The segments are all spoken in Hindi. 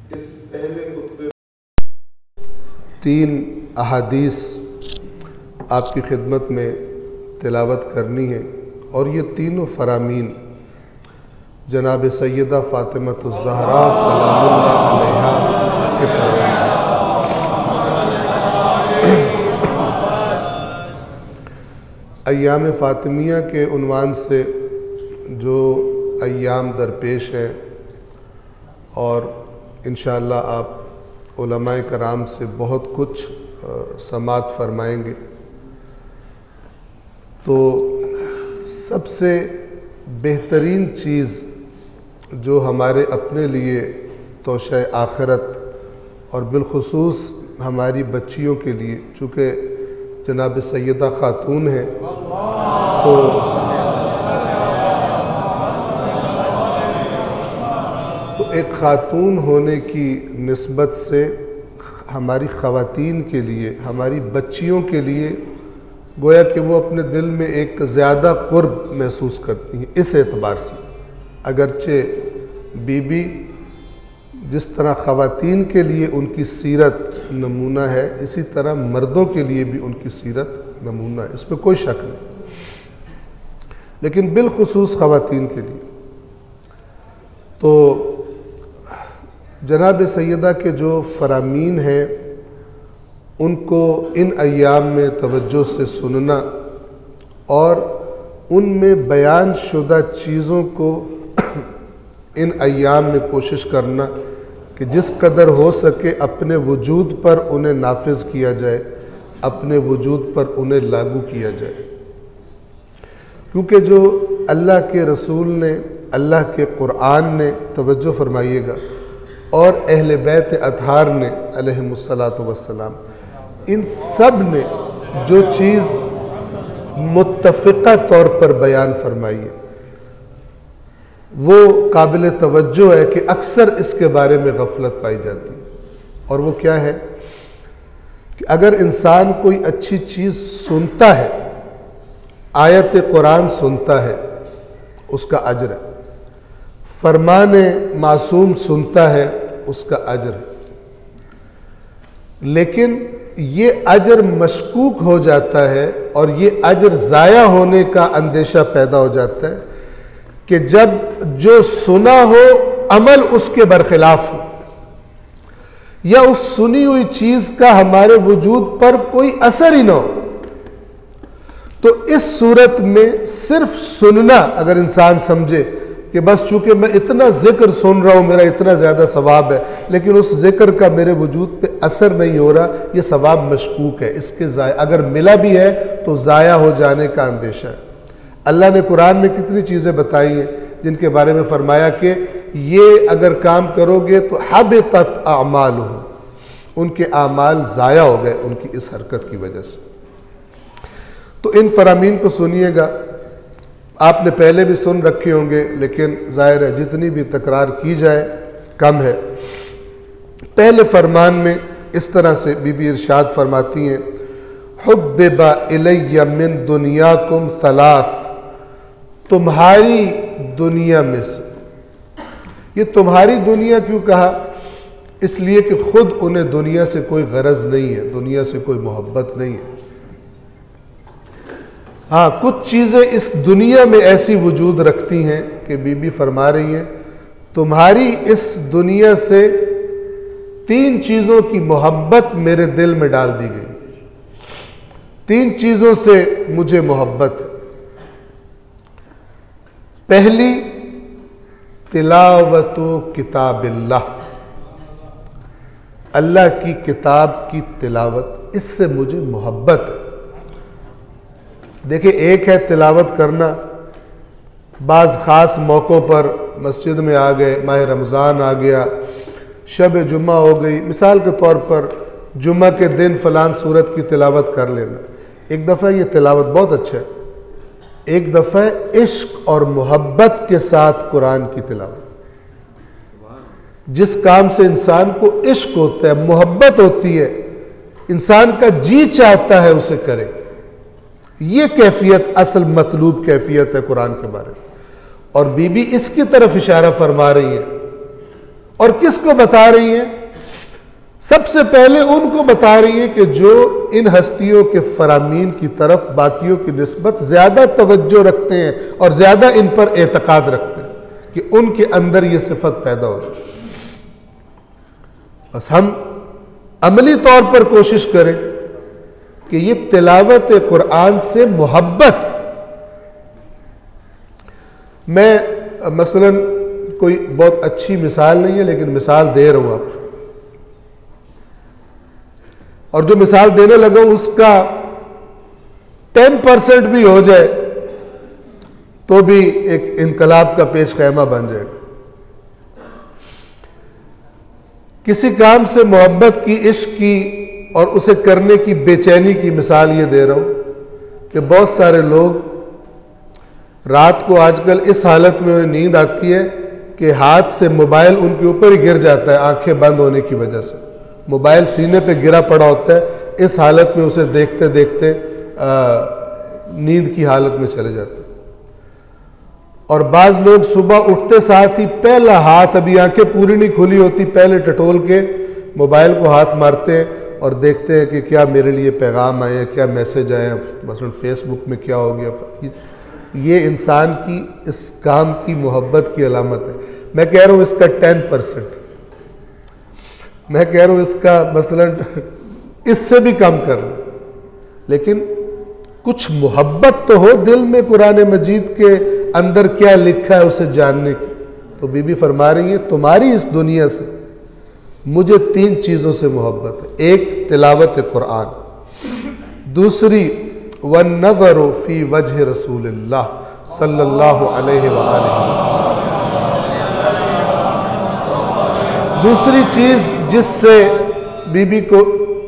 इस पहले खुतबे 3 अहादीस आपकी खिदमत में तिलावत करनी है और ये तीनों फरामीन जनाब सैयदा फ़ातिमतुज़ ज़हरा सलामुल्लाह अलैहा के फरामीन। अय्याम फ़ातिमिया के उन्वान से जो अय्याम दरपेश हैं और इंशाअल्लाह आप उलमाए कराम से बहुत कुछ समात फरमाएंगे। तो सबसे बेहतरीन चीज़ जो हमारे अपने लिए तोशा आखिरत और बिलखुसूस हमारी बच्चियों के लिए, चूँकि जनाब सैयदा ख़ातून हैं तो एक ख़ातून होने की निस्बत से हमारी ख़वातीन के लिए, हमारी बच्चियों के लिए गोया कि वो अपने दिल में एक ज़्यादा क़ुर्ब महसूस करती हैं। इस एतबार से अगरचे बीबी जिस तरह ख़वातीन के लिए उनकी सीरत नमूना है, इसी तरह मर्दों के लिए भी उनकी सीरत नमूना है, इसमें कोई शक नहीं। लेकिन बिलखुसूस ख़वातीन के लिए तो जनाब सैयदा के जो फरामीन हैं उनको इन अय्याम में तवज्जो से सुनना और उनमें बयान शुदा चीज़ों को इन अय्याम में कोशिश करना कि जिस कदर हो सके अपने वजूद पर उन्हें नाफिज किया जाए, अपने वजूद पर उन्हें लागू किया जाए। क्योंकि जो अल्लाह के रसूल ने, अल्लाह के क़ुरआन ने, तवज्जो फरमाइएगा, और अहले बैत अतहार ने अलैहिमुस्सलातु वस्सलाम, इन सब ने जो चीज़ मुत्तफ़िक़ा तौर पर बयान फरमाई है वो काबिल तवज्जो है कि अक्सर इसके बारे में गफलत पाई जाती है। और वो क्या है कि अगर इंसान कोई अच्छी चीज़ सुनता है, आयत कुरान सुनता है, उसका अजर है। फरमान मासूम सुनता है, उसका अजर है। लेकिन ये अजर मशकूक हो जाता है और ये अजर ज़ाया होने का अंदेशा पैदा हो जाता है कि जब जो सुना हो अमल उसके बरखिलाफ हो, या उस सुनी हुई चीज़ का हमारे वजूद पर कोई असर ही ना हो। तो इस सूरत में सिर्फ सुनना अगर इंसान समझे कि बस चूंकि मैं इतना जिक्र सुन रहा हूँ, मेरा इतना ज़्यादा सवाब है, लेकिन उस जिक्र का मेरे वजूद पे असर नहीं हो रहा, ये सवाब मशकूक है, इसके अगर मिला भी है तो ज़ाया हो जाने का अंदेशा है। अल्लाह ने कुरान में कितनी चीज़ें बताई हैं जिनके बारे में फरमाया कि ये अगर काम करोगे तो हबितत अमालुहुम, उनके आमाल ज़ाया हो गए उनकी इस हरकत की वजह से। तो इन फरामीन को सुनिएगा, आपने पहले भी सुन रखे होंगे, लेकिन ज़ाहिर है जितनी भी तकरार की जाए कम है। पहले फरमान में इस तरह से बीबी इरशाद फरमाती हैं, हुब्बिबा इलैया मिन दुनियाकुम सलास, तुम्हारी दुनिया में से। ये तुम्हारी दुनिया क्यों कहा? इसलिए कि खुद उन्हें दुनिया से कोई गरज नहीं है, दुनिया से कोई मोहब्बत नहीं है। हाँ, कुछ चीज़ें इस दुनिया में ऐसी वजूद रखती हैं कि बीबी फरमा रही हैं, तुम्हारी इस दुनिया से 3 चीज़ों की मोहब्बत मेरे दिल में डाल दी गई। 3 चीज़ों से मुझे मोहब्बत है। पहली, तिलावतु किताबिल्लाह, अल्लाह की किताब की तिलावत, इससे मुझे मोहब्बत है। देखिए, एक है तिलावत करना, बाज़ ख़ास मौक़ों पर मस्जिद में आ गए, माह रमज़ान आ गया, शब जुम्मा हो गई, मिसाल के तौर पर जुम्मा के दिन फ़लान सूरत की तिलावत कर लेना। एक दफ़ा ये तिलावत बहुत अच्छा है, एक दफ़ा इश्क और मोहब्बत के साथ कुरान की तिलावत। जिस काम से इंसान को इश्क होता है, मोहब्बत होती है, इंसान का जी चाहता है उसे करे, ये कैफियत असल मतलूब कैफियत है कुरान के बारे में। और बीबी इसकी तरफ इशारा फरमा रही है और किसको बता रही हैं? सबसे पहले उनको बता रही हैं कि जो इन हस्तियों के फरामीन की तरफ बाकियों की निस्बत ज्यादा तवज्जो रखते हैं और ज्यादा इन पर एतकाद रखते हैं, कि उनके अंदर ये सिफत पैदा हो जाए। बस हम अमली तौर पर कोशिश करें कि ये तिलावत कुरान से मोहब्बत, मैं मसलन कोई बहुत अच्छी मिसाल नहीं है लेकिन मिसाल दे रहा हूं आपको, और जो मिसाल देने लगा उसका 10% भी हो जाए तो भी एक इनकलाब का पेश खैमा बन जाएगा। किसी काम से मोहब्बत की, इश्क की और उसे करने की बेचैनी की मिसाल ये दे रहा हूं कि बहुत सारे लोग रात को आजकल इस हालत में उन्हें नींद आती है कि हाथ से मोबाइल उनके ऊपर ही गिर जाता है, आंखें बंद होने की वजह से मोबाइल सीने पे गिरा पड़ा होता है। इस हालत में उसे देखते देखते नींद की हालत में चले जाते हैं। और बाज लोग सुबह उठते साथ ही पहला हाथ, अभी आंखें पूरी नहीं खुली होती, पहले टटोल के मोबाइल को हाथ मारते हैं और देखते हैं कि क्या मेरे लिए पैगाम आए हैं, क्या मैसेज आए हैं, मसलन फेसबुक में क्या हो गया। ये इंसान की इस काम की मोहब्बत की अलामत है। मैं कह रहा हूँ इसका 10%, मैं कह रहा हूँ इसका मसलन इससे भी कम कर लो, लेकिन कुछ मोहब्बत तो हो दिल में कुरान मजीद के अंदर क्या लिखा है उसे जानने की। तो बीबी फरमा रही है तुम्हारी इस दुनिया से मुझे 3 चीज़ों से मोहब्बत है। एक, तिलावत कुरान, दूसरी वन्नज़रु फी वजह रसूलिल्लाह सल्लल्लाहु अलैहि वसल्लम, दूसरी चीज़ जिससे बीबी को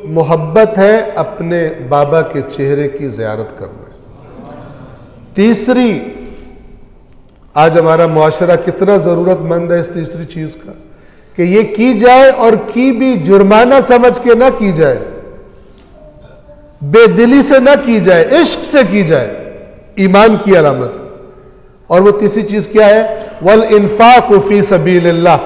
मोहब्बत है अपने बाबा के चेहरे की ज़ियारत करना। तीसरी, आज हमारा मुआशरा कितना ज़रूरतमंद है इस तीसरी चीज़ का कि ये की जाए और की भी जुर्माना समझ के ना की जाए, बेदिली से ना की जाए, इश्क से की जाए, ईमान की अलामत। और वो तीसरी चीज़ क्या है? वल इन्फाक फी सबीलिल्लाह,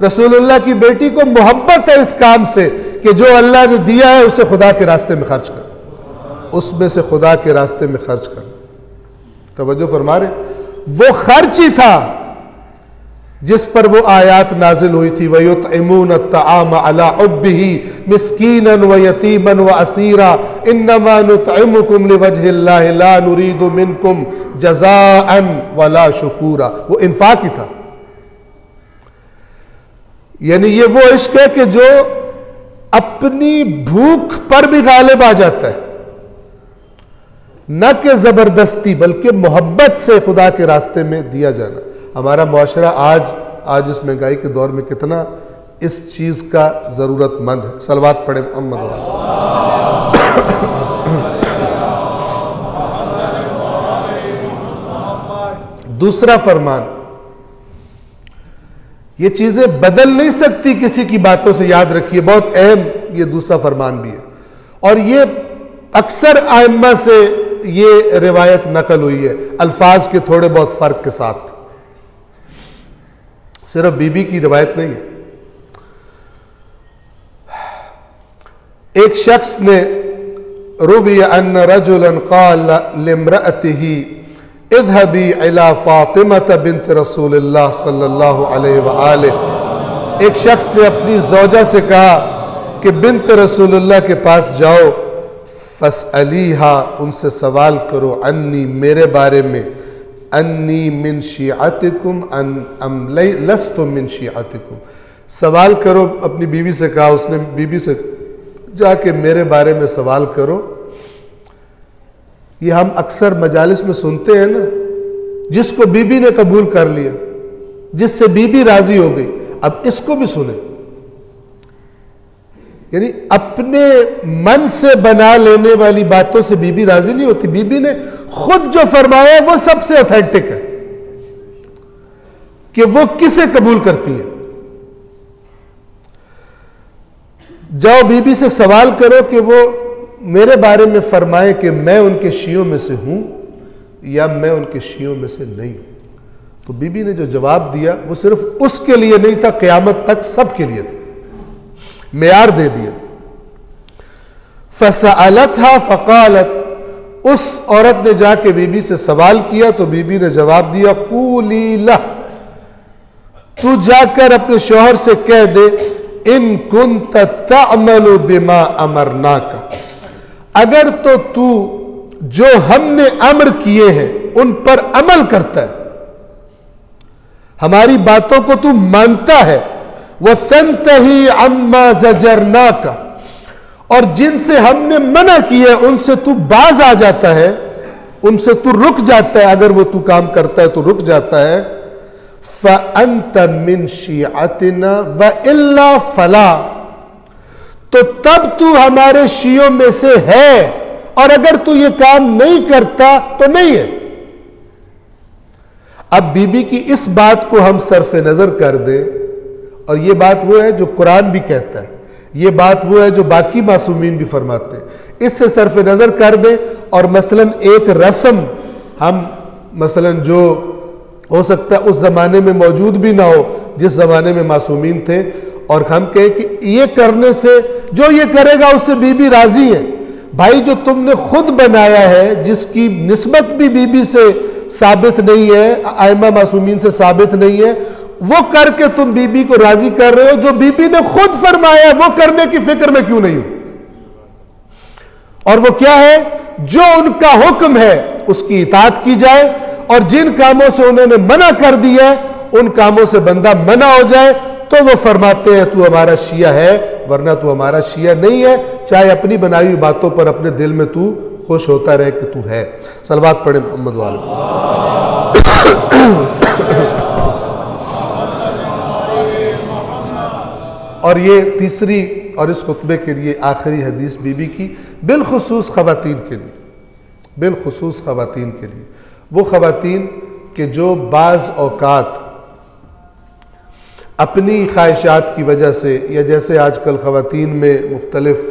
रसूलुल्लाह की बेटी को मोहब्बत है इस काम से कि जो अल्लाह ने दिया है उसे खुदा के रास्ते में खर्च कर, उसमें से खुदा के रास्ते में खर्च कर। तवज्जो फरमा रहे, वो खर्च ही था जिस पर वो आयात नाजिल हुई थी, वयुतइमून अत्तआम अला हुब्बिही मिस्कीनन व यतीमन व असीरा इन्नमा नुतइमुकुम लिवजहिल्लाहि ला नुरीदु मिनकुम जज़ाअन वला शुकूरा। वो इन्फाक ही था, यानी ये वो इश्क है कि जो अपनी भूख पर भी गालिब आ जाता है, न कि जबरदस्ती बल्कि मोहब्बत से खुदा के रास्ते में दिया जाना। हमारा मुआशरा आज इस महंगाई के दौर में कितना इस चीज का जरूरतमंद है। सलवात पढ़े मोहम्मद वाला। दूसरा फरमान, ये चीजें बदल नहीं सकती किसी की बातों से, याद रखिए, बहुत अहम ये दूसरा फरमान भी है। और ये अक्सर आइम्मा से ये रिवायत नकल हुई है अल्फाज के थोड़े बहुत फर्क के साथ, सिर्फ बीबी की रिवायत नहीं है। एक शख्स ने रुवी अन्न रजुलन क़ाल लिम्रअतिही इज़हबी इला फ़ातिमत बिन्त रसूलिल्लाह सल्लल्लाहु अलैहि वआलिहि, एक शख्स ने अपनी ज़ौजा से कहा कि बिन्त रसूलुल्लाह के पास जाओ, फसअलीहा, उनसे सवाल करो, अन्नी, मेरे बारे में, अन्नी मिन शिअतिकुम अम लस्तु मिन शिअतिकुम, सवाल करो। अपनी बीवी से कहा उसने, बीबी से जाके मेरे बारे में सवाल करो। ये हम अक्सर मजालिस में सुनते हैं ना, जिसको बीबी ने कबूल कर लिया, जिससे बीबी राजी हो गई, अब इसको भी सुने। यानी अपने मन से बना लेने वाली बातों से बीबी राजी नहीं होती। बीबी ने खुद जो फरमाया वो सबसे ऑथेंटिक है कि वो किसे कबूल करती है। जाओ बीबी से सवाल करो कि वो मेरे बारे में फरमाए कि मैं उनके शियों में से हूं या मैं उनके शियों में से नहीं हूं। तो बीबी ने जो जवाब दिया वो सिर्फ उसके लिए नहीं था, क़यामत तक सबके लिए था, मेयार दे दिया। फसअलतहा फक़ालत, उस औरत ने जाके बीबी से सवाल किया तो बीबी ने जवाब दिया, क़ूली लह, तू जाकर अपने शौहर से कह दे, इन कुन्त तअमलु बिमा अमरनाका, अगर तो तू जो हमने अमर किए हैं उन पर अमल करता है, हमारी बातों को तू मानता है, वह तंतही अम्मा ज़जरनाका, और जिनसे हमने मना किया उनसे तू बाज आ जाता है, उनसे तू रुक जाता है, अगर वो तू काम करता है तो रुक जाता है। फ़अंत मिन शिअतिना व इल्ला फला, तो तब तू हमारे शियों में से है, और अगर तू ये काम नहीं करता तो नहीं है। अब बीबी की इस बात को हम सरफे नजर कर दें, और ये बात वो है जो कुरान भी कहता है, ये बात वो है जो बाकी मासूमीन भी फरमाते हैं, इससे सरफे नजर कर दें और मसलन एक रस्म हम मसलन जो हो सकता है उस जमाने में मौजूद भी ना हो जिस जमाने में मासूमीन थे, और हम कहें कि ये करने से जो ये करेगा उससे बीबी राजी है। भाई जो तुमने खुद बनाया है, जिसकी निस्बत भी बीबी से साबित नहीं है, आइमा मासूमीन से साबित नहीं है, वो करके तुम बीबी को राजी कर रहे हो। जो बीबी ने खुद फरमाया वो करने की फिक्र में क्यों नहीं हो? और वो क्या है? जो उनका हुक्म है उसकी इताअत की जाए, और जिन कामों से उन्होंने मना कर दिया उन कामों से बंदा मना हो जाए, तो वो फरमाते हैं तू हमारा शिया है, वरना तू हमारा शिया नहीं है। चाहे अपनी बनाई हुई बातों पर अपने दिल में तू खुश होता रहे कि तू है। सलवात पढ़े मोहम्मद वाले। और ये तीसरी और इस खुतबे के लिए आखिरी हदीस बीबी की, बिलखुसूस ख़वातीन के लिए, बिलखुसूस ख़वातीन के लिए, वो ख़वातीन कि जो बाज़ औक़ात अपनी ख्वाहिशात की वजह से, या जैसे आजकल ख़वातीन में मुख्तलिफ़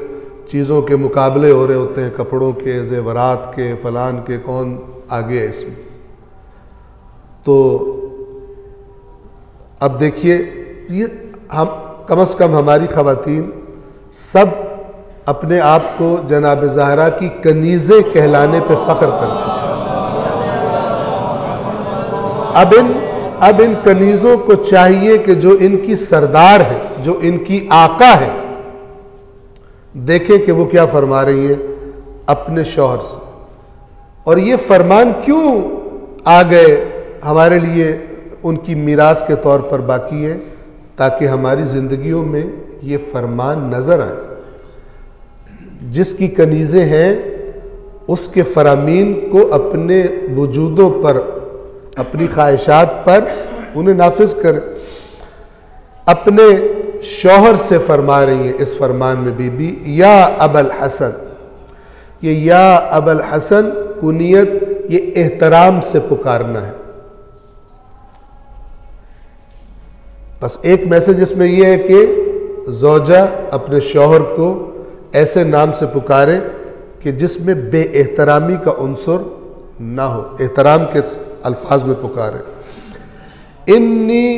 चीज़ों के मुकाबले हो रहे होते हैं, कपड़ों के, ज़ेवरात के, फ़लान के, कौन आगे है इसमें, तो अब देखिए ये हम कम से कम हमारी ख़वातीन सब अपने आप को जनाब ज़हरा की कनीज़ें कहलाने पे फ़ख्र करती हैं। अब इन कनीज़ों को चाहिए कि जो इनकी सरदार है, जो इनकी आका है, देखें कि वो क्या फरमा रही है अपने शौहर से। और ये फरमान क्यों आ गए हमारे लिए उनकी मीरास के तौर पर बाकी है, ताकि हमारी ज़िंदगियों में ये फरमान नज़र आए। जिसकी कनीज़ें हैं उसके फरामीन को अपने वजूदों पर, अपनी ख्वाहिशात पर उन्हें नाफिज करें। अपने शौहर से फरमा रही है इस फरमान में बीबी, या अबल हसन, ये या अबल हसन कुनियत, ये एहतराम से पुकारना है। बस एक मैसेज इसमें यह है कि ज़ौजा अपने शौहर को ऐसे नाम से पुकारे कि जिसमें बेएहतरामी का उन्सुर ना हो, एहतराम के अल्फाज में पुकारे। इन्नी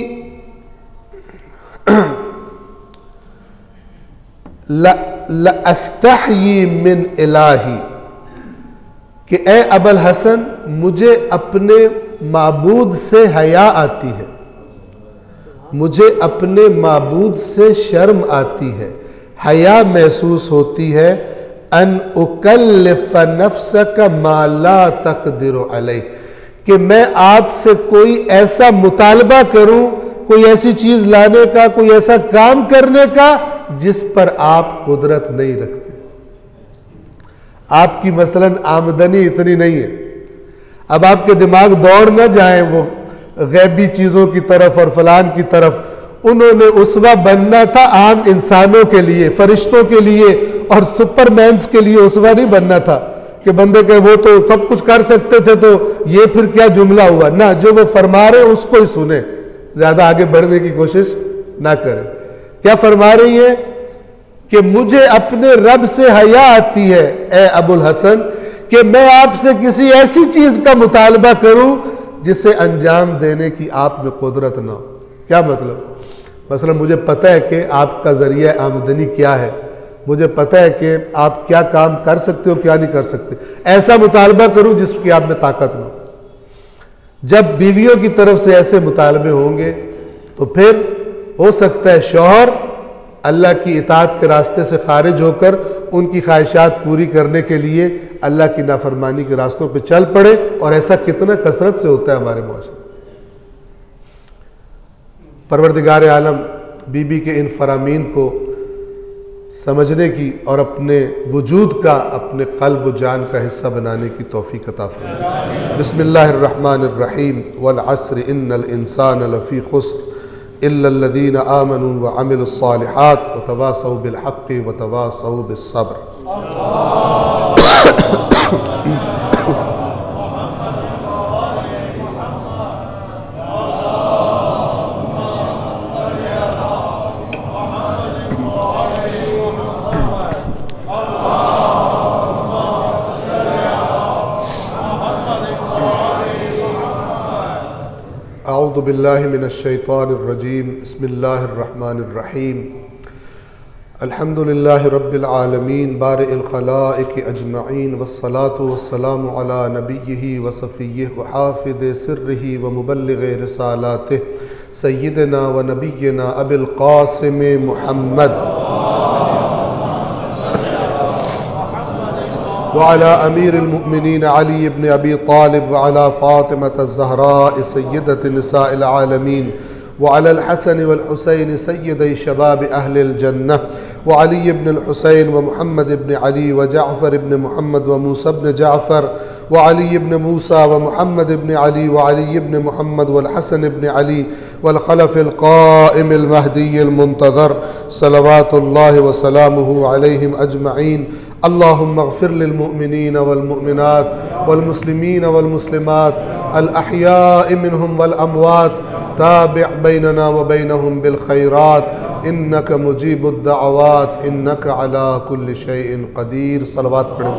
लअस्तहयी मिन इलाही, कि ए अबल हसन मुझे अपने माबूद से हया आती है, मुझे अपने माबूद से शर्म आती है, हया महसूस होती है। अन उकल्लिफ़ नफ्सक मा ला तक़दिरु अलैह, कि मैं आपसे कोई ऐसा मुतालबा करूं, कोई ऐसी चीज लाने का, कोई ऐसा काम करने का जिस पर आप कुदरत नहीं रखते। आपकी मसलन आमदनी इतनी नहीं है, अब आपके दिमाग दौड़ न जाए वो गैबी चीजों की तरफ और फलान की तरफ। उन्होंने उसवा बनना था आम इंसानों के लिए, फरिश्तों के लिए और सुपरमैन्स के लिए उसवा नहीं बनना था कि बंदे के वो तो सब कुछ कर सकते थे, तो ये फिर क्या जुमला हुआ ना। जो वो फरमा रहे उसको ही सुने, ज्यादा आगे बढ़ने की कोशिश ना करें। क्या फरमा रही है कि मुझे अपने रब से हया आती है ए अबुल हसन, कि मैं आपसे किसी ऐसी चीज का मुतालबा करूं जिसे अंजाम देने की आप में कुदरत ना हो। क्या मतलब? मसलन मुझे पता है कि आपका ज़रिया आमदनी क्या है, मुझे पता है कि आप क्या काम कर सकते हो क्या नहीं कर सकते, ऐसा मुतालबा करूं जिसकी आप में ताकत ना हो। जब बीवियों की तरफ से ऐसे मुतालबे होंगे तो फिर हो सकता है शौहर अल्लाह की इताअत के रास्ते से खारिज होकर उनकी ख्वाहिशात पूरी करने के लिए अल्लाह की नाफरमानी के रास्तों पे चल पड़े, और ऐसा कितना कसरत से होता है हमारे मुआशरे। परवरदिगार आलम बीबी के इन फरामीन को समझने की और अपने वजूद का अपने क़ल्ब व जान का हिस्सा बनाने की तौफीक अता फरमाए। बिस्मिल्लाहिर्रहमानिर्रहीम वल अस्र इन्नल इंसान लफ़ी खुस्र इल्लल्लज़ीना आमनू व अमिलुस्सालिहात व तवासौ बिल हक़्क़ि व तवासौ बिस्सब्र। अऊज़ु बिल्लाहि मिनश्शैतानिर्रजीम बिस्मिल्लाहिर्रहमानिर्रहीम अल्हम्दुलिल्लाहि रब्बिल आलमीन बारिइल खलाइक़ि अजमईन वस्सलातु वस्सलामु अला नबिय्यिहि व सफ़िय्यिहि व हाफ़िज़ि सिर्रिहि व मुबल्लिग़ि रिसालातिहि सय्यिदिना व नबिय्यिना अबिल क़ासिम मुहम्मद व अला अमीरिल मुमिनीन अली इब्न अबी तालिब व अला फ़ातिमत ज़हरा सय्यदत निसाइल आलमीन व अलल हसन वल हुसैन सय्यदै शबाब अहलिल जन्नह व अली इब्न हुसैन व मुहम्मद इब्न अली व जाफ़र इब्न मुहम्मद व मूसा इब्न जाफ़र व अली इब्न मूसा व मुहम्मद इब्न अली व अली इब्न मुहम्मद वल हसन इब्न अली वल खलफ़िल क़ाइमिल महदिय्यिल मुंतज़र सलवातुल्लाहि व सलामुहु अलैहिम अजमईन। अल्लाहुम्मा अग़फ़िर लिल मुअमिनीन वल मुअमिनात वल मुस्लिमीन वल मुस्लिमात अल अहयाइ मिनहुम वल अमवात ताबि' बैनना व बैनहुम बिल खैरात इन्नका मुजीबुद दअवात इन्नका अला कुल्लि शैइन क़दीर। सलवात पढ़ें।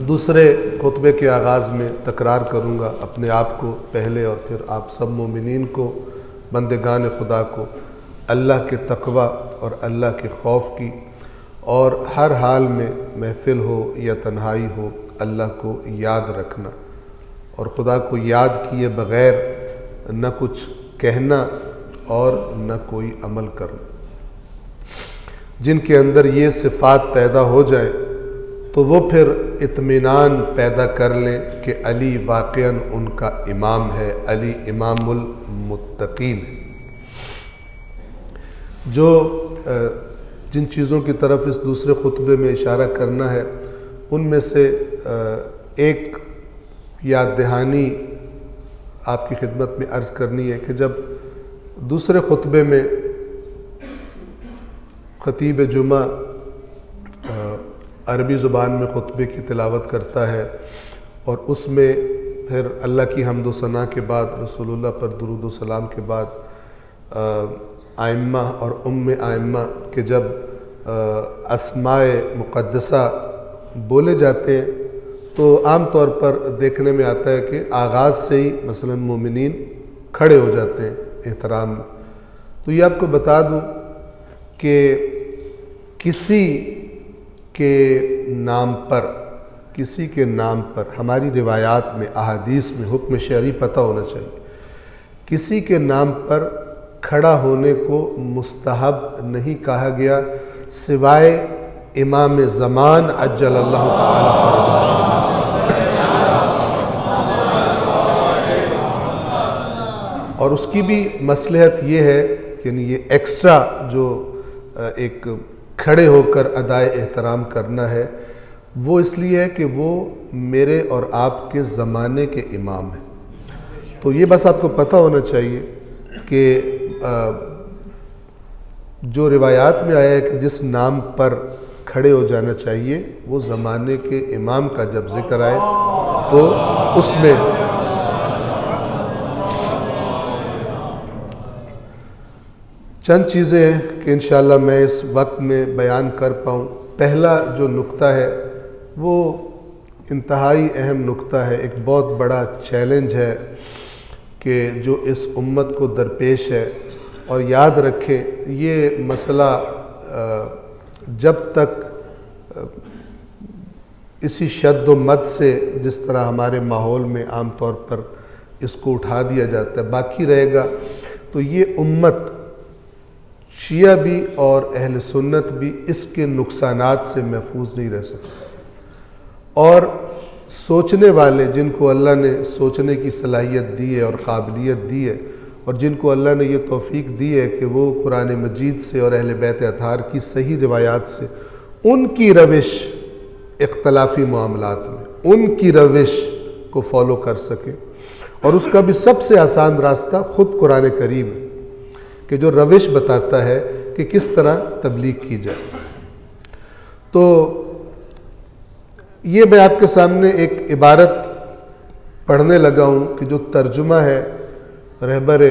दूसरे खुतबे के आगाज़ में तकरार करूँगा अपने आप को पहले और फिर आप सब मोमिनीन को, बंदेगान खुदा को अल्लाह के तक़वा और अल्लाह के खौफ की, और हर हाल में महफ़िल हो या तन्हाई हो अल्लाह को याद रखना, और खुदा को याद किए बग़ैर न कुछ कहना और न कोई अमल करना। जिनके अंदर ये सिफ़ात पैदा हो जाए तो वो फिर इत्मीनान पैदा कर लें कि अली वाक़अन उनका इमाम है, अली इमामुल मुत्तक़ीन है। जो जिन चीज़ों की तरफ इस दूसरे खुतबे में इशारा करना है उनमें से एक याद दहानी आपकी खिदमत में अर्ज़ करनी है कि जब दूसरे खुतबे में ख़तीब जुमा अरबी ज़ुबान में खुतबे की तिलावत करता है और उसमें फिर अल्लाह की हम्द व सना के बाद रसूलुल्लाह पर दुरूद व सलाम के बाद आइम्मा और उम्मे आइम्मा के जब अस्माए मुक़द्दसा बोले जाते हैं तो आम तौर पर देखने में आता है कि आगाज़ से ही मसलन मोमिनीन खड़े हो जाते हैं एहतराम में। तो ये आपको बता दूं कि किसी के नाम पर हमारी रिवायात में अहादीस में हुक्म शरई पता होना चाहिए, किसी के नाम पर खड़ा होने को मुस्तहब नहीं कहा गया सिवाय इमाम ज़मान अज्जलल्लाहु ताला फ़रजहु शरीफ। और उसकी भी मसलहत ये है यानी ये एक्स्ट्रा जो एक खड़े होकर अदाए एहतराम करना है वो इसलिए है कि वो मेरे और आपके ज़माने के इमाम हैं। तो ये बस आपको पता होना चाहिए कि जो रिवायात में आया है कि जिस नाम पर खड़े हो जाना चाहिए वो ज़माने के इमाम का जब जिक्र आए तो उसमें चंद चीज़ें हैं कि इंशाअल्लाह मैं इस वक्त में बयान कर पाऊँ पहला जो नुक्ता है वो इंतहाई अहम नुक्ता है, एक बहुत बड़ा चैलेंज है कि जो इस उम्मत को दरपेश है। और याद रखें ये मसला जब तक इसी शद्द मद से जिस तरह हमारे माहौल में आम तौर पर इसको उठा दिया जाता है बाकी रहेगा, तो ये उम्मत शिया भी और अहल सुन्नत भी इसके नुकसानात से महफूज नहीं रह सकते। और सोचने वाले जिनको अल्लाह ने सोचने की सलाहियत दी है और काबिलियत दी है, और जिनको अल्लाह ने ये तौफीक दी है कि वो कुरान मजीद से और अहले बैत अतहार की सही रिवायात से उनकी रविश इख्तलाफी मामलात में उनकी रविश को फॉलो कर सके। और उसका भी सबसे आसान रास्ता ख़ुद कुरान करीम है कि जो रविश बताता है कि किस तरह तबलीग की जाए। तो ये मैं आपके सामने एक इबारत पढ़ने लगा हूँ कि जो तर्जुमा है रहबर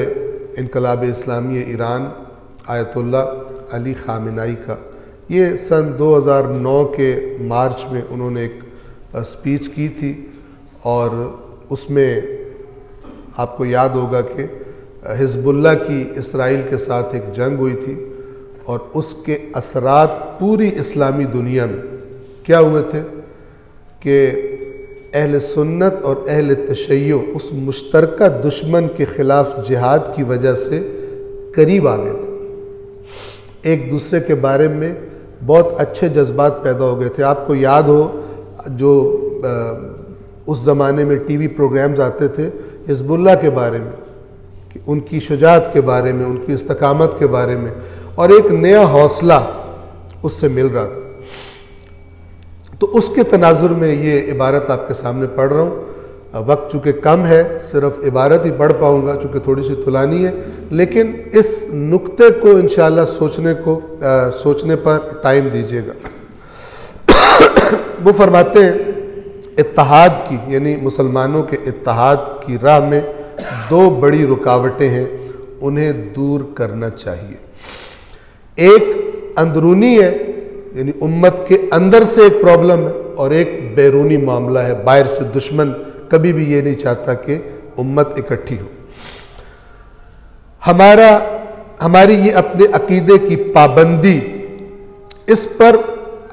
इनकलाब इस्लामी ईरान आयतुल्ला अली ख़ामेनी का। ये सन 2009 के मार्च में उन्होंने एक स्पीच की थी और उसमें आपको याद होगा कि हिज़्बुल्लाह की इसराइल के साथ एक जंग हुई थी और उसके असरात पूरी इस्लामी दुनिया में क्या हुए थे कि अहल सुन्नत और अहल तशय्यो उस मुश्तरका दुश्मन के ख़िलाफ़ जिहाद की वजह से करीब आ गए थे, एक दूसरे के बारे में बहुत अच्छे जज्बात पैदा हो गए थे। आपको याद हो जो उस ज़माने में टीवी प्रोग्राम्स आते थे हिज़्बुल्लाह के बारे में, कि उनकी शुजाअत के बारे में, उनकी इस्तकामत के बारे में, और एक नया हौसला उससे मिल रहा था। तो उसके तनाजुर में ये इबारत आपके सामने पढ़ रहा हूँ। वक्त चूँकि कम है सिर्फ इबारत ही पढ़ पाऊँगा चूँकि थोड़ी सी तुलानी है, लेकिन इस नुक्ते को इंशाअल्लाह सोचने पर टाइम दीजिएगा। वो फरमाते हैं इत्तेहाद की यानी मुसलमानों के इत्तेहाद की राह में दो बड़ी रुकावटें हैं, उन्हें दूर करना चाहिए। एक अंदरूनी है यानी उम्मत के अंदर से एक प्रॉब्लम है, और एक बैरूनी मामला है, बाहर से दुश्मन कभी भी ये नहीं चाहता कि उम्मत इकट्ठी हो। हमारी ये अपने अकीदे की पाबंदी, इस पर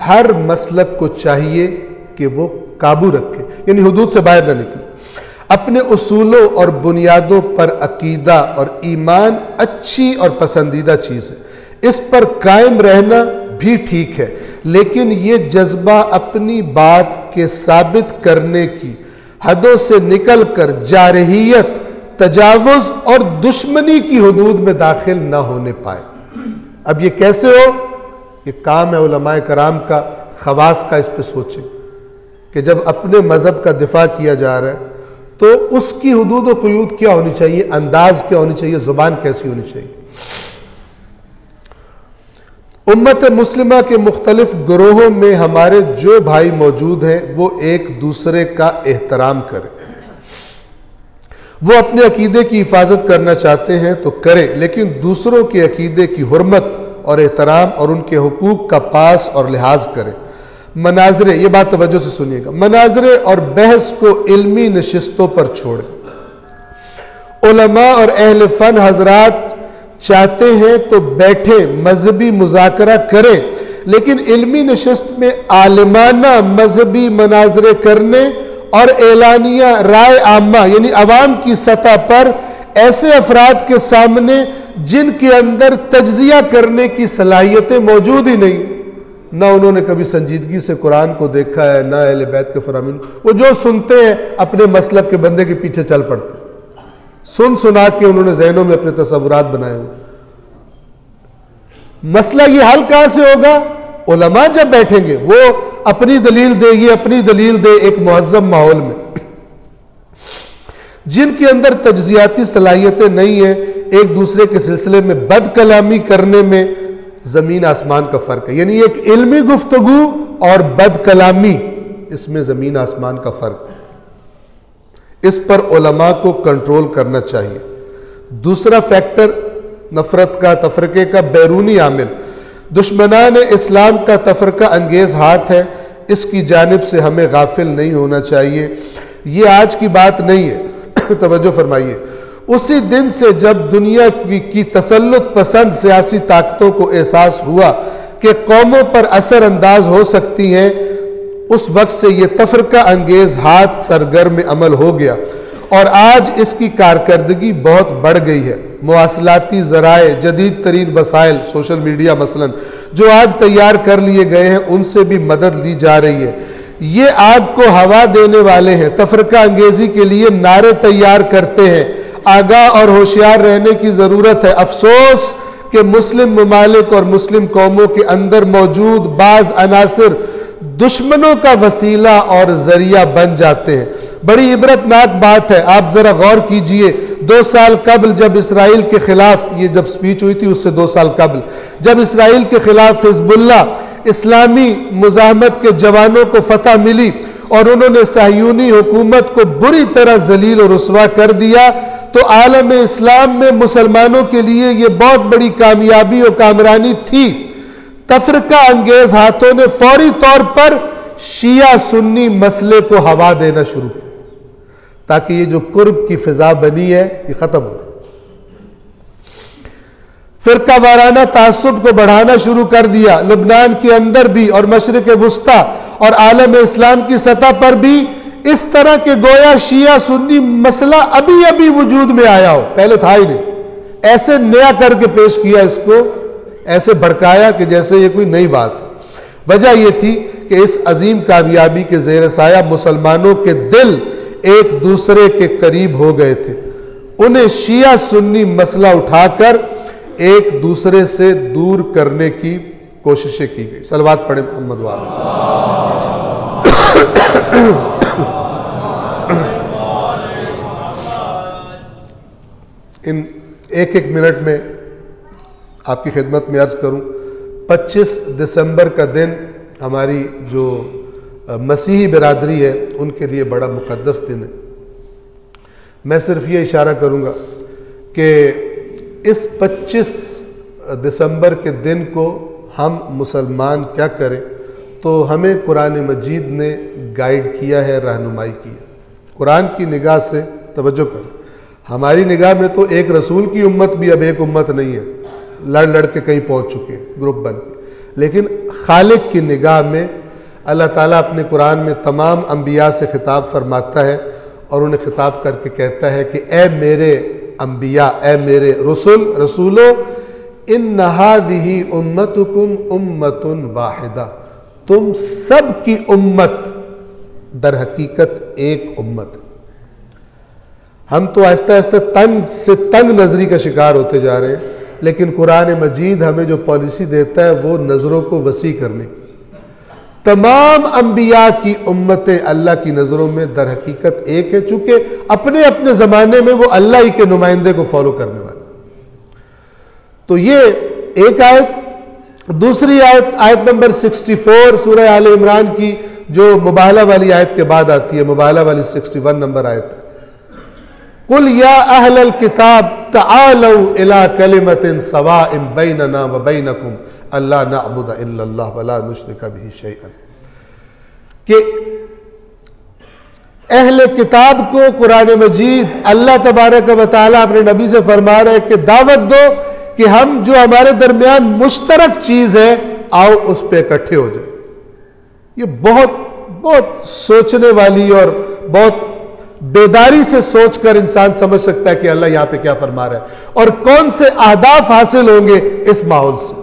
हर मसलक को चाहिए कि वो काबू रखे यानी हुदूद से बाहर ना निकले। अपने उसूलों और बुनियादों पर अकीदा और ईमान अच्छी और पसंदीदा चीज़ है, इस पर कायम रहना भी ठीक है, लेकिन ये जज्बा अपनी बात के साबित करने की हदों से निकलकर जारहियत, तजावुज और दुश्मनी की हुदूद में दाखिल ना होने पाए। अब ये कैसे हो? ये काम है उलमाए कराम का, खवास का। इस पे सोचें कि जब अपने मज़हब का दिफा किया जा रहा है तो उसकी हुदूद और क़ुयूद क्या होनी चाहिए, अंदाज क्या होनी चाहिए, ज़ुबान कैसी होनी चाहिए। उम्मत मुस्लिमा के मुख्तलिफ गिरोहों में हमारे जो भाई मौजूद हैं वो एक दूसरे का एहतराम करें। वो अपने अकीदे की हिफाजत करना चाहते हैं तो करें, लेकिन दूसरों के अकीदे की हुर्मत और एहतराम और उनके हुकूक का पास और लिहाज करें। मनाजरे, ये बात तवज्जो से सुनिएगा, मनाजरे और बहस को इल्मी नशिस्तों पर छोड़ें। उलमा और अहले फन हजरात चाहते हैं तो बैठे मजहबी मुज़ाकरा करें, लेकिन इल्मी नशिस्त में आलिमाना मजहबी मनाजरे करने और एलानिया राय आमा यानी अवाम की सतह पर ऐसे अफराद के सामने जिनके अंदर तज्जिया करने की सलाहियतें मौजूद ही नहीं, ना उन्होंने कभी संजीदगी से कुरान को देखा है, ना अहले बैत के फरामीन, वो जो सुनते हैं अपने मसलब के बंदे के पीछे चल पड़ते हैं, सुन सुना के उन्होंने ज़हनों में अपने तसव्वुरात बनाए हुए। मसला ये हल कहां से होगा? उलमा जब बैठेंगे, वो अपनी दलील दे, ये अपनी दलील दे, एक मुहज़्ज़म माहौल में। जिनके अंदर तज्जियाती सलाहियतें नहीं है, एक दूसरे के सिलसिले में बद कलामी करने में ज़मीन आसमान का फ़र्क है। यानी एक इल्मी गुफ्तगू और बद कलामी, इसमें ज़मीन आसमान का फ़र्क है। इस पर उलमा को कंट्रोल करना चाहिए। दूसरा फैक्टर नफरत का, तफरके का बैरूनी आमिल, दुश्मनान इस्लाम का तफरका अंगेज हाथ है, इसकी जानिब से हमें गाफिल नहीं होना चाहिए। ये आज की बात नहीं है, तवज्जो फरमाइए। उसी दिन से जब दुनिया की तसल्लुत पसंद सियासी ताकतों को एहसास हुआ कि कौमों पर असर अंदाज हो सकती हैं, उस वक्त से ये तफरका अंगेज हाथ सरगर्म अमल हो गया और आज इसकी कारकर्दगी बहुत बढ़ गई है। मुवासलाती ज़राए, जदीद तरीन वसाइल, सोशल मीडिया मसलन, जो आज तैयार कर लिए गए हैं, उनसे भी मदद ली जा रही है। ये आग को हवा देने वाले हैं, तफरका अंगेजी के लिए नारे तैयार करते हैं। आगाह और होशियार रहने की ज़रूरत है। अफसोस कि मुस्लिम ममालिक और मुस्लिम कौमों के अंदर मौजूद बाज़ अनासिर दुश्मनों का वसीला और जरिया बन जाते हैं। बड़ी इबरतनाक बात है, आप ज़रा गौर कीजिए। 2 साल कबल जब इसराइल के खिलाफ, ये जब स्पीच हुई थी उससे 2 साल कबल, जब इसराइल के खिलाफ हिजबुल्लाह इस्लामी मुजाहमत के जवानों को फतह मिली और उन्होंने सहयूनी हुकूमत को बुरी तरह जलील और रुसवा कर दिया, तो आलम इस्लाम में मुसलमानों के लिए ये बहुत बड़ी कामयाबी और कामरानी थी। तफरका अंगेज हाथों ने फौरी तौर पर शिया सुन्नी मसले को हवा देना शुरू किया ताकि ये जो कुर्ब की फिजा बनी है ये खत्म हो। फिरका वाराना तासुब को बढ़ाना शुरू कर दिया। लुबनान के अंदर भी और मशरिक वुस्ता और आलम इस्लाम की सतह पर भी इस तरह के गोया शिया सुन्नी मसला अभी अभी वजूद में आया हो, पहले था ही नहीं। ऐसे नया करके पेश किया, इसको ऐसे भड़काया कि जैसे ये कोई नई बात है। वजह यह थी कि इस अजीम कामयाबी के ज़ेर साया मुसलमानों के दिल एक दूसरे के करीब हो गए थे। उन्हें शिया सुन्नी मसला उठाकर एक दूसरे से दूर करने की कोशिशें की गई। सलवात पढ़े मोहम्मद वाले। इन एक एक मिनट में आपकी खिदमत में अर्ज करूं, 25 दिसंबर का दिन हमारी जो मसीही बिरादरी है उनके लिए बड़ा मुक़द्दस दिन है। मैं सिर्फ ये इशारा करूंगा कि इस 25 दिसंबर के दिन को हम मुसलमान क्या करें, तो हमें कुरान मजीद ने गाइड किया है, रहनुमाई की है। कुरान की निगाह से तवज्जो करें। हमारी निगाह में तो एक रसूल की उम्मत भी अब एक उम्मत नहीं है, लड़ लड़ के कहीं पहुंच चुके हैं ग्रुप बन के। लेकिन खालिक की निगाह में अल्लाह ताला अपने कुरान में तमाम अंबिया से खिताब फरमाता है और उन्हें खिताब करके कहता है कि ए मेरे अंबिया, ए मेरे रसूलो, इन्ना हाज़िही उम्मतुकुम उम्मतुन वाहिदा, तुम सब की उम्मत दर हकीकत एक उम्मत। हम तो आहिस्ता आहिस्ता तंग से तंग नजरी का शिकार होते जा रहे हैं, लेकिन कुरान मजीद हमें जो पॉलिसी देता है वो नजरों को वसी करने की। तमाम अंबिया की उम्मतें अल्लाह की नजरों में दर हकीकत एक है, चूंकि अपने अपने जमाने में वो अल्लाह ही के नुमाइंदे को फॉलो करने वाले। तो ये एक आयत। दूसरी आयत, आयत नंबर 64 सूरह आल इमरान की, जो मुबाहला वाली आयत के बाद आती है, मुबाहला वाली 61 नंबर आयत है। कुल या अहलल किताब तआलौ इला कलिमतिन सवाइन बैनना व बैनकुम अल्ला नअबुद इल्लल्लाह वला नुश्रिका बिही शैअन। कि अहले किताब को कुरान मजीद अल्लाह तबारक व तआला अपने नबी से फरमा रहे कि दावत दो कि हम जो हमारे दरमियान मुश्तरक चीज है, आओ उस पर इकट्ठे हो जाए। ये बहुत बहुत सोचने वाली और बहुत बेदारी से सोचकर इंसान समझ सकता है कि अल्लाह यहां पे क्या फरमा रहा है और कौन से अहदाफ हासिल होंगे इस माहौल से।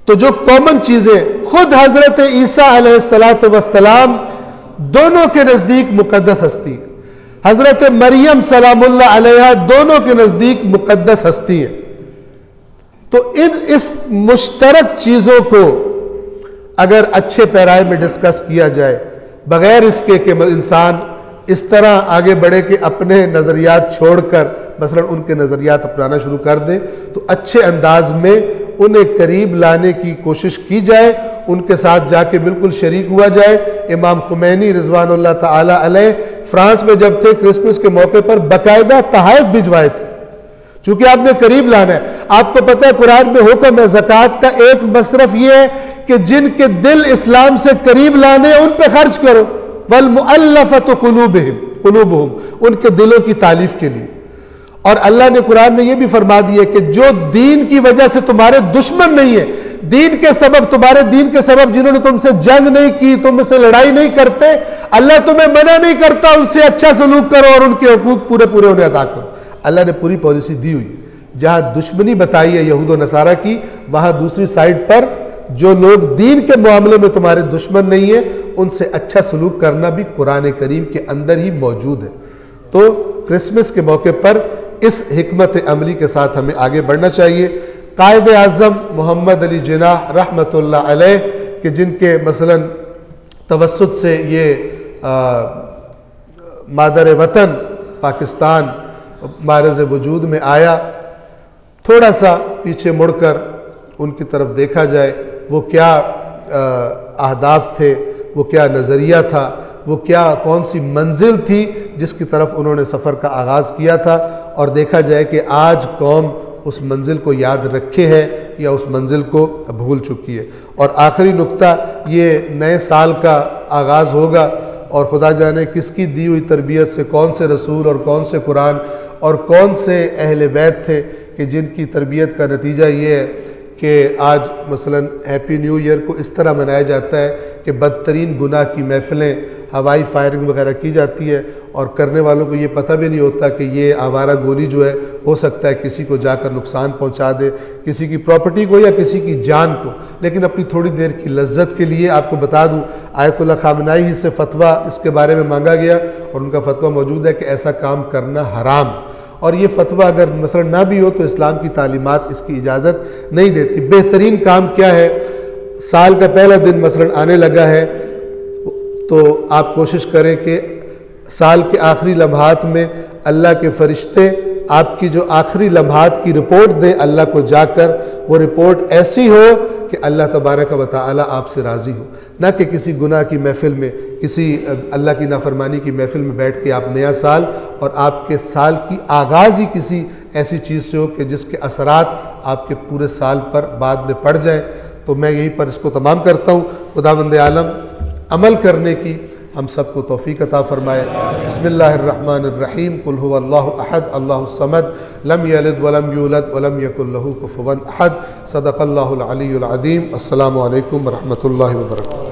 तो जो कॉमन चीजें, खुद हजरत ईसा अलैहिस्सलातु वस्सलाम दोनों के नजदीक मुकद्दस हस्ती, हजरत मरियम सलामुल्लाह अलैहा दोनों के नजदीक मुकद्दस हस्ती है। तो इस मुश्तरक चीजों को अगर अच्छे पैराए में डिस्कस किया जाए, बगैर इसके कि इंसान इस तरह आगे बढ़े कि अपने नज़रियात छोड़कर मसलन उनके नज़रियात अपनाना शुरू कर दे, तो अच्छे अंदाज में उन्हें करीब लाने की कोशिश की जाए, उनके साथ जाके बिल्कुल शरीक हुआ जाए। इमाम खुमैनी रिजवानुल्लाह ताला अलैह फ्रांस में जब थे, क्रिसमस के मौके पर बाकायदा तहाइफ भिजवाए थे, चूंकि आपने करीब लाना है। आपको पता है कुरान में हुक्म है ज़कात का, एक मसरफ यह है कि जिनके दिल इस्लाम से करीब लाने उन पे खर्च करो। वल मुअल्लफतु कुलूबुहुम, उनके दिलों की तालीफ के लिए। और अल्लाह ने कुरान में यह भी फरमा दिया कि जो दीन की वजह से तुम्हारे दुश्मन नहीं है, दीन के सबब, तुम्हारे दीन के सबब जिन्होंने तुमसे जंग नहीं की, तुमसे लड़ाई नहीं करते, अल्लाह तुम्हें मना नहीं करता उनसे अच्छा सलूक करो और उनके हकूक पूरे पूरे उन्हें अदा करो। अल्लाह ने पूरी पॉलिसी दी हुई है। जहां दुश्मनी बताई है यहूद और नसारा की, वहां दूसरी साइड पर जो लोग दीन के मामले में तुम्हारे दुश्मन नहीं है, उनसे अच्छा सलूक करना भी कुरान करीम के अंदर ही मौजूद है। तो क्रिसमस के मौके पर इस हिकमत अमली के साथ हमें आगे बढ़ना चाहिए। कायद आज़म मोहम्मद अली जिन्नाह रहमतुल्लाह अलैह के जिनके मसलन तवस्सुत से ये मादर वतन पाकिस्तान मारज़ वजूद में आया, थोड़ा सा पीछे मुड़कर उनकी तरफ देखा जाए, वो क्या अहदाफ थे, वो क्या नज़रिया था, वो क्या कौन सी मंजिल थी जिसकी तरफ उन्होंने सफ़र का आगाज़ किया था, और देखा जाए कि आज कौम उस मंजिल को याद रखे है या उस मंजिल को भूल चुकी है। और आखिरी नुक्ता, ये नए साल का आगाज़ होगा और खुदा जाने किसकी दी हुई तरबियत से कौन से रसूल और कौन से कुरान और कौन से अहले बैत थे कि जिनकी तरबियत का नतीजा ये है कि आज मसलन हैप्पी न्यू ईयर को इस तरह मनाया जाता है कि बदतरीन गुनाह की महफ़िलें, हवाई फायरिंग वगैरह की जाती है और करने वालों को ये पता भी नहीं होता कि ये आवारा गोली जो है हो सकता है किसी को जाकर नुकसान पहुंचा दे, किसी की प्रॉपर्टी को या किसी की जान को, लेकिन अपनी थोड़ी देर की लज्जत के लिए। आपको बता दूं, आयतुल्लाह खामनाई ही से फतवा इसके बारे में मांगा गया और उनका फतवा मौजूद है कि ऐसा काम करना हराम। और ये फतवा अगर मसलन ना भी हो तो इस्लाम की तालीमात इसकी इजाज़त नहीं देती। बेहतरीन काम क्या है, साल का पहला दिन मसलन आने लगा है तो आप कोशिश करें कि साल के आखिरी लम्हात में अल्लाह के फरिश्ते आपकी जो आखिरी लम्हात की रिपोर्ट दें अल्लाह को जाकर, वो रिपोर्ट ऐसी हो कि अल्लाह तबारक व तआला आपसे राज़ी हो, ना कि किसी गुनाह की महफ़िल में, किसी अल्लाह की नाफरमानी की महफ़िल में बैठ के आप नया साल और आपके साल की आगाज़ ही किसी ऐसी चीज़ से हो कि जिसके असरात आपके पूरे साल पर बाद में पड़ जाएँ। तो मैं यहीं पर इसको तमाम करता हूँ। खुदावंद आलम अमल करने की हम सबको तौफीक अता फरमाए। बिस्मिल्लाहिर्रहमानिर्रहीम। कुल हुवल्लाहु अहद अल्लाहुस समद लम यलिद वलम यूलद वलम यकुल लहू कुफुवन अहद। सदक़ल्लाहुल अलीयुल अज़ीम। अस्सलामु अलैकुम व रहमतुल्लाहि व बरकातुहू।